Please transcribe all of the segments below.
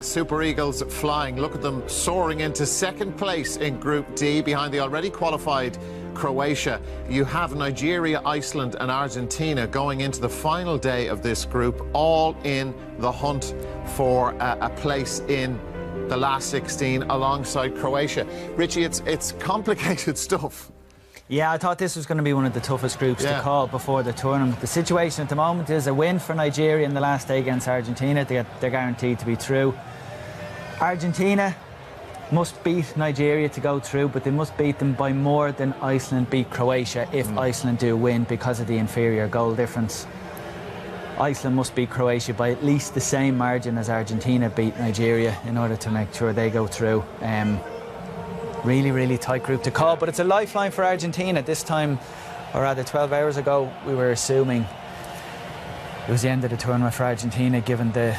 Super Eagles flying. Look at them soaring into second place in Group D behind the already qualified Croatia. You have Nigeria, Iceland and Argentina going into the final day of this group, all in the hunt for a place in the last 16 alongside Croatia. Richie, it's complicated stuff. Yeah, I thought this was going to be one of the toughest groups to call before the tournament. The situation at the moment is a win for Nigeria in the last day against Argentina. They're guaranteed to be through. Argentina must beat Nigeria to go through, but they must beat them by more than Iceland beat Croatia if Iceland do win because of the inferior goal difference. Iceland must beat Croatia by at least the same margin as Argentina beat Nigeria in order to make sure they go through. Really, really tight group to call, but it's a lifeline for Argentina. This time, or rather 12 hours ago, we were assuming it was the end of the tournament for Argentina, given the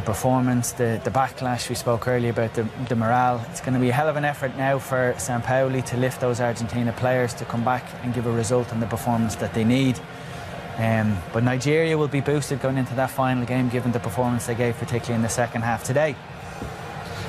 performance, the backlash we spoke earlier about, the morale. It's going to be a hell of an effort now for Sampaoli to lift those Argentina players to come back and give a result and the performance that they need. But Nigeria will be boosted going into that final game, given the performance they gave, particularly in the second half today.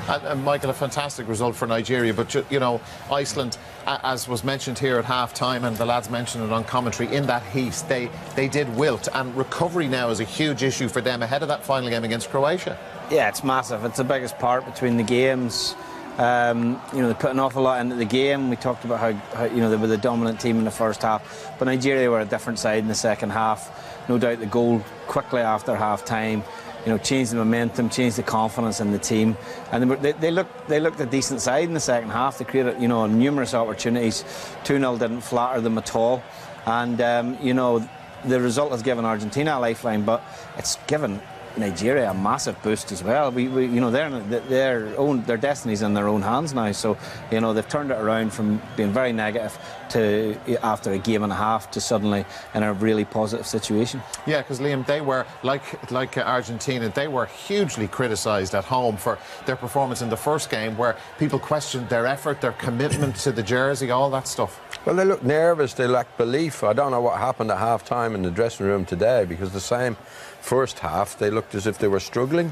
And Michael, a fantastic result for Nigeria, but you know, Iceland, as was mentioned here at half-time, and the lads mentioned it on commentary, in that heat, they did wilt, and recovery now is a huge issue for them ahead of that final game against Croatia. Yeah, it's massive. It's the biggest part between the games. You know, they put an awful lot into the game. We talked about how you know, they were the dominant team in the first half, but Nigeria were a different side in the second half. No doubt the goal quickly after half-time, you know, changed the momentum, changed the confidence in the team, and they looked a decent side in the second half. They created, you know, numerous opportunities. 2-0 didn't flatter them at all, and you know, the result has given Argentina a lifeline, but it's given Nigeria a massive boost as well. You know, their destiny's in their own hands now. So, you know, they've turned it around from being very negative to, after a game and a half, to suddenly in a really positive situation. Yeah, because Liam, they were like Argentina. They were hugely criticised at home for their performance in the first game, where people questioned their effort, their commitment to the jersey, all that stuff. Well, they looked nervous. They lacked belief. I don't know what happened at half-time in the dressing room today, because the same first half they looked as if they were struggling.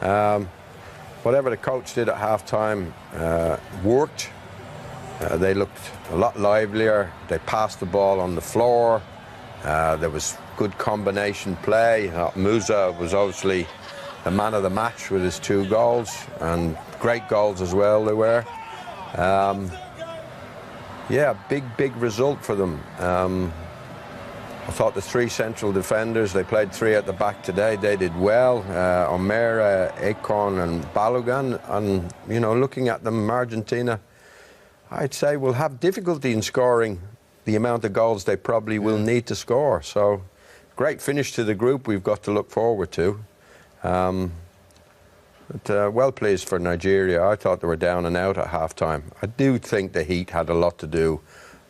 Whatever the coach did at half-time worked. They looked a lot livelier. They passed the ball on the floor. There was good combination play. Musa was obviously the man of the match with his 2 goals, and great goals as well they were. Yeah, big result for them. I thought the 3 central defenders, they played 3 at the back today, they did well. Omera, Akon and Balogun, and you know, looking at them, Argentina, I'd say will have difficulty in scoring the amount of goals they probably will need to score. So great finish to the group we've got to look forward to. But well pleased for Nigeria. I thought they were down and out at half-time. I do think the heat had a lot to do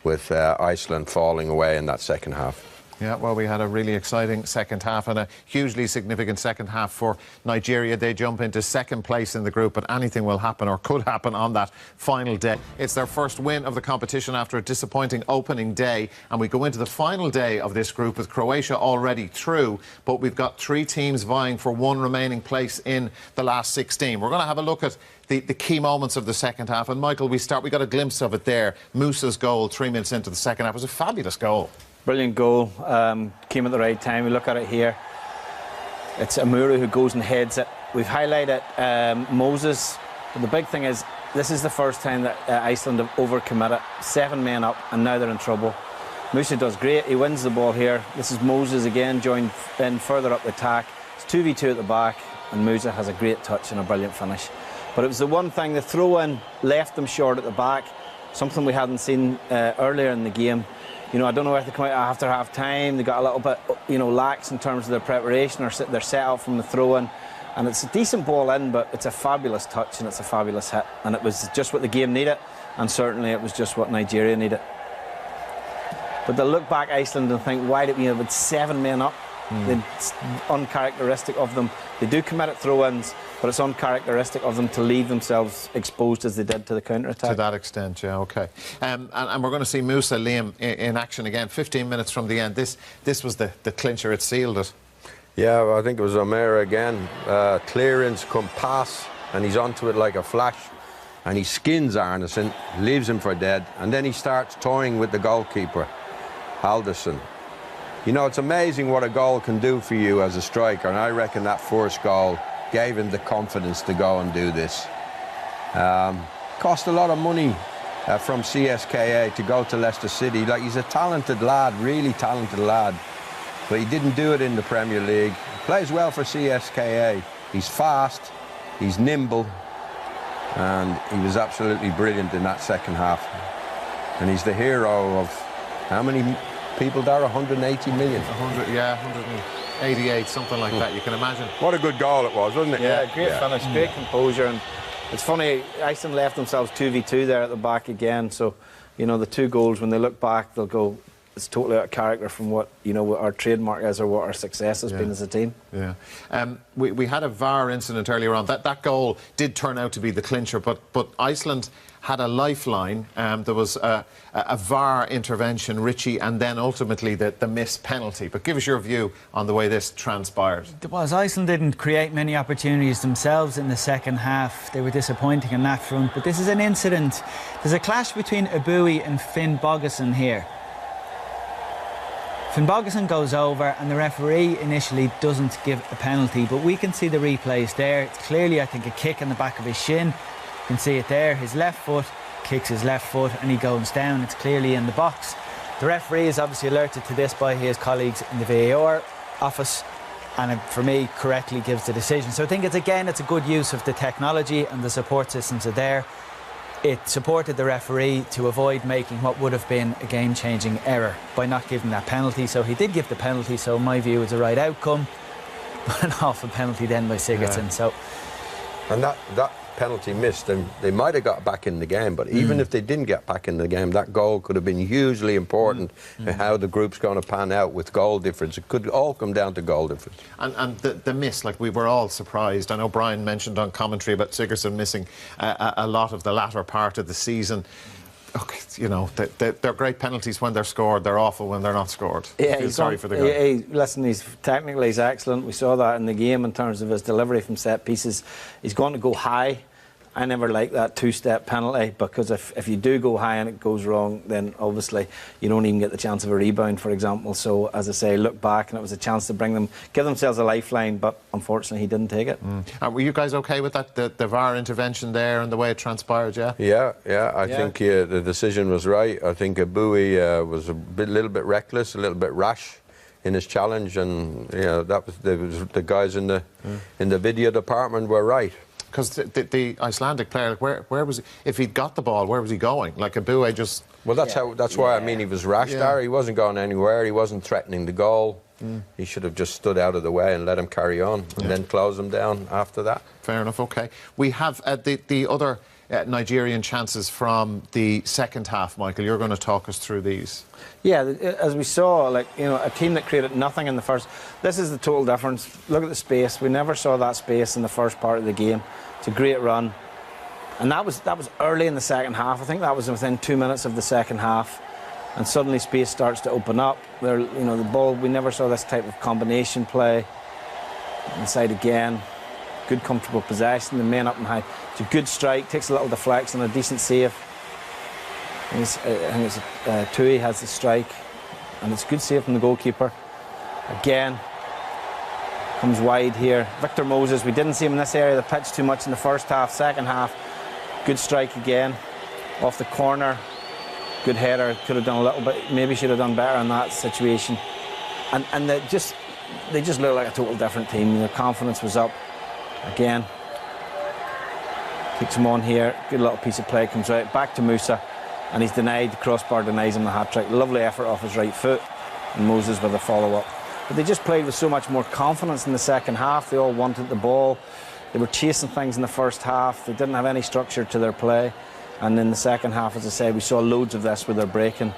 with Iceland falling away in that second half. Yeah, well, we had a really exciting second half and a hugely significant second half for Nigeria. They jump into second place in the group, but anything will happen or could happen on that final day. It's their first win of the competition after a disappointing opening day, and we go into the final day of this group with Croatia already through, but we've got 3 teams vying for 1 remaining place in the last 16. We're going to have a look at the key moments of the second half, and Michael, we got a glimpse of it there. Musa's goal 3 minutes into the second half was a fabulous goal. Brilliant goal, came at the right time. We look at it here. It's Amuru who goes and heads it. We've highlighted Moses, but the big thing is this is the first time that Iceland have overcommitted. 7 men up, and now they're in trouble. Musa does great. He wins the ball here. This is Moses again, joined in further up the attack. It's 2v2 at the back, and Musa has a great touch and a brilliant finish. But it was the one thing, the throw-in left them short at the back, something we hadn't seen earlier in the game. You know, I don't know if they come out after half-time. They got a little bit, you know, lax in terms of their preparation or their set-up from the throw-in. And it's a decent ball in, but it's a fabulous touch and it's a fabulous hit. And it was just what the game needed, and certainly it was just what Nigeria needed. But they'll look back, Iceland, and think, why did we have 7 men up? It's uncharacteristic of them. They do commit at throw-ins, but it's uncharacteristic of them to leave themselves exposed as they did to the counter-attack. To that extent, yeah, OK. And we're going to see Musa, Liam, in action again. 15 minutes from the end. This was the clincher. It sealed it. Yeah, well, I think it was O'Meara again. Clearance, come pass, and he's onto it like a flash. And he skins Arneson, leaves him for dead, and then he starts toying with the goalkeeper, Alderson. You know, it's amazing what a goal can do for you as a striker, and I reckon that first goal gave him the confidence to go and do this. Cost a lot of money from CSKA to go to Leicester City. Like, he's a talented lad, really talented lad, but he didn't do it in the Premier League. He plays well for CSKA. He's fast, he's nimble, and he was absolutely brilliant in that second half. And he's the hero of how many people there? 180 million. 100, yeah, 188, something like that. You can imagine. What a good goal it was, wasn't it? Yeah, great finish, great composure. And it's funny, Iceland left themselves 2v2 there at the back again. So, you know, the 2 goals, when they look back, they'll go, it's totally out of character from what, you know, what our trademark is or what our success has been as a team. Yeah. We had a VAR incident earlier on. That goal did turn out to be the clincher, but Iceland had a lifeline. There was a VAR intervention, Richie, and then ultimately the missed penalty. But give us your view on the way this transpired. It was Iceland didn't create many opportunities themselves in the second half. They were disappointing on that front. But this is an incident. There's a clash between Abui and Finn Bogason here. Finn Bogason goes over and the referee initially doesn't give a penalty, but we can see the replays there. It's clearly, I think, a kick in the back of his shin. You can see it there. His left foot kicks his left foot and he goes down. It's clearly in the box. The referee is obviously alerted to this by his colleagues in the VAR office, and it, for me, correctly gives the decision. So I think it's a good use of the technology, and the support systems are there. It supported the referee to avoid making what would have been a game-changing error by not giving that penalty. So he did give the penalty, so in my view it's the right outcome. But an awful penalty then by Sigurdsson. Yeah. So, and that penalty missed, and they might have got back in the game, but even if they didn't get back in the game, that goal could have been hugely important in how the group's going to pan out with goal difference. It could all come down to goal difference. And the miss, like, we were all surprised. I know Brian mentioned on commentary about Sigurdsson missing a lot of the latter part of the season. Okay, you know, they're great penalties when they're scored. They're awful when they're not scored. Yeah, Feel sorry for the guy. Listen, he's excellent. We saw that in the game in terms of his delivery from set pieces. He's going to go high. I never like that 2-step penalty, because if you do go high and it goes wrong, then obviously you don't even get the chance of a rebound, for example. So, as I say, look back, and it was a chance to give themselves a lifeline, but unfortunately he didn't take it. Were you guys okay with that, the VAR intervention there and the way it transpired, yeah? Yeah, I think the decision was right. I think Abui was little bit reckless, a little bit rash in his challenge, and you know, the guys in the video department were right. Because the Icelandic player, where was he? If he'd got the ball, where was he going? Like, Abui just... Well, that's why I mean he was rash there. He wasn't going anywhere. He wasn't threatening the goal. He should have just stood out of the way and let him carry on, and then close him down after that. Fair enough, OK. We have the other Nigerian chances from the second half, Michael. You're going to talk us through these. Yeah, as we saw, like, you know, a team that created nothing in the first. This is the total difference. Look at the space. We never saw that space in the first part of the game. It's a great run, and that was early in the second half. I think that was within 2 minutes of the second half, and suddenly space starts to open up. There, you know, the ball. We never saw this type of combination play. Inside again, good comfortable possession. The men up and high. It's a good strike. Takes a little deflection, a decent save. I think it's Tui has the strike, and it's a good save from the goalkeeper. Again, comes wide here. Victor Moses, we didn't see him in this area of the pitch too much in the first half. Second half, good strike again, off the corner. Good header, could have done a little bit, maybe should have done better in that situation. And they just look like a total different team. Their confidence was up. Again, kicks him on here, good little piece of play, comes right back to Musa, and he's denied, the crossbar denies him the hat-trick. Lovely effort off his right foot, and Moses with a follow-up. But they just played with so much more confidence in the second half. They all wanted the ball. They were chasing things in the first half. They didn't have any structure to their play. And in the second half, as I said, we saw loads of this with their breaking.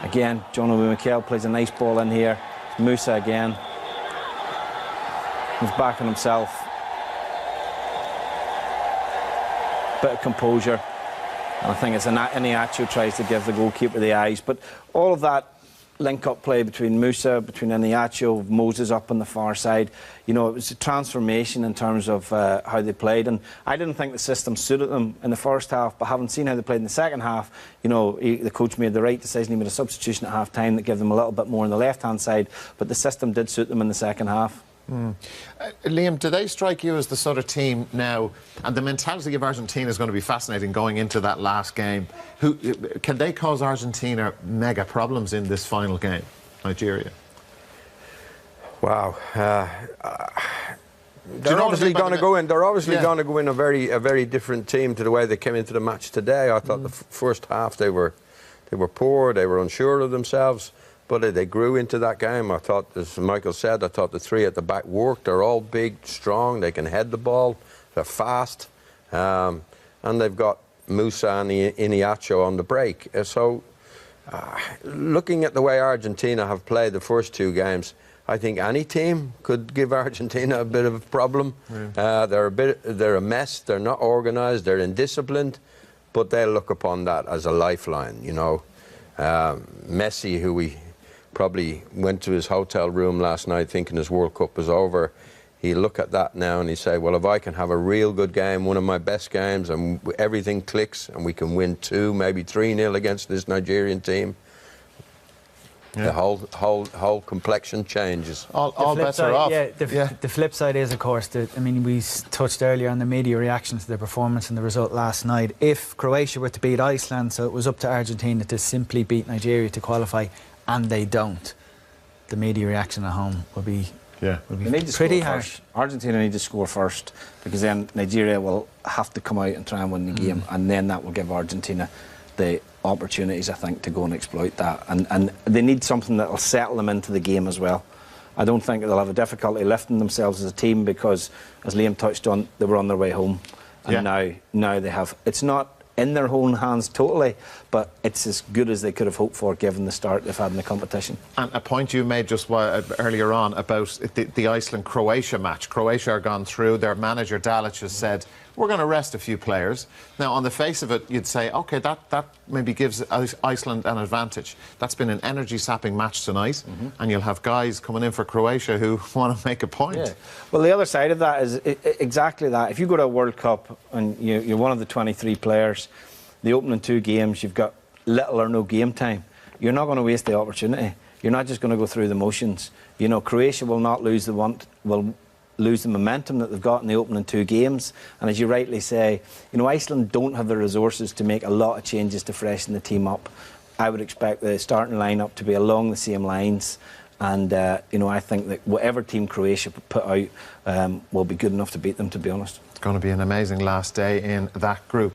Again, John Obi-Mikel plays a nice ball in here. Musa again. He's backing himself. Bit of composure. And I think it's Iniacho tries to give the goalkeeper the eyes. But all of that link-up play between Musa, between Iniacho, Moses up on the far side. You know, it was a transformation in terms of how they played, and I didn't think the system suited them in the first half, but having seen how they played in the second half, you know, the coach made the right decision. He made a substitution at half-time that gave them a little bit more on the left-hand side, but the system did suit them in the second half. Liam, do they strike you as the sort of team now, and the mentality of Argentina is going to be fascinating going into that last game, who can they cause Argentina mega problems in this final game, Nigeria? Wow. They're obviously going to go in. They're obviously going to go in a very different team to the way they came into the match today. I thought the first half they were poor. They were unsure of themselves. But they grew into that game. I thought, as Michael said, I thought the three at the back worked. They're all big, strong. They can head the ball. They're fast. And they've got Musa and Iniacho on the break. So looking at the way Argentina have played the first two games, I think any team could give Argentina a bit of a problem. Yeah. They're a mess. They're not organised. They're indisciplined. But they'll look upon that as a lifeline, you know. Messi, who we probably went to his hotel room last night thinking his World Cup was over, he'll look at that now and he'll say, well, if I can have a real good game, one of my best games, and everything clicks and we can win 2, maybe 3-0 against this Nigerian team, the whole complexion changes. All bets are off. The flip side is, of course, I mean, we touched earlier on the media reaction to the performance and the result last night. If Croatia were to beat Iceland, so it was up to Argentina to simply beat Nigeria to qualify, and they don't, the media reaction at home will be pretty harsh. Argentina need to score first, because then Nigeria will have to come out and try and win the game, and then that will give Argentina the opportunities, I think, to go and exploit that. And they need something that will settle them into the game as well. I don't think they'll have a difficulty lifting themselves as a team, because, as Liam touched on, they were on their way home. And now they have... It's not in their own hands totally, but it's as good as they could have hoped for given the start they've had in the competition. And a point you made just earlier on about the Iceland-Croatia match. Croatia are gone through. Their manager, Dalic, has said, we're going to rest a few players. Now, on the face of it, you'd say, OK, that maybe gives Iceland an advantage. That's been an energy-sapping match tonight, and you'll have guys coming in for Croatia who want to make a point. Yeah. Well, the other side of that is exactly that. If you go to a World Cup and you're one of the 23 players, the opening 2 games, you've got little or no game time. You're not going to waste the opportunity. You're not just going to go through the motions. You know, Croatia will not lose lose the momentum that they've got in the opening 2 games. And as you rightly say, you know, Iceland don't have the resources to make a lot of changes to freshen the team up. I would expect the starting lineup to be along the same lines. And, you know, I think that whatever team Croatia put out will be good enough to beat them, to be honest. It's going to be an amazing last day in that group.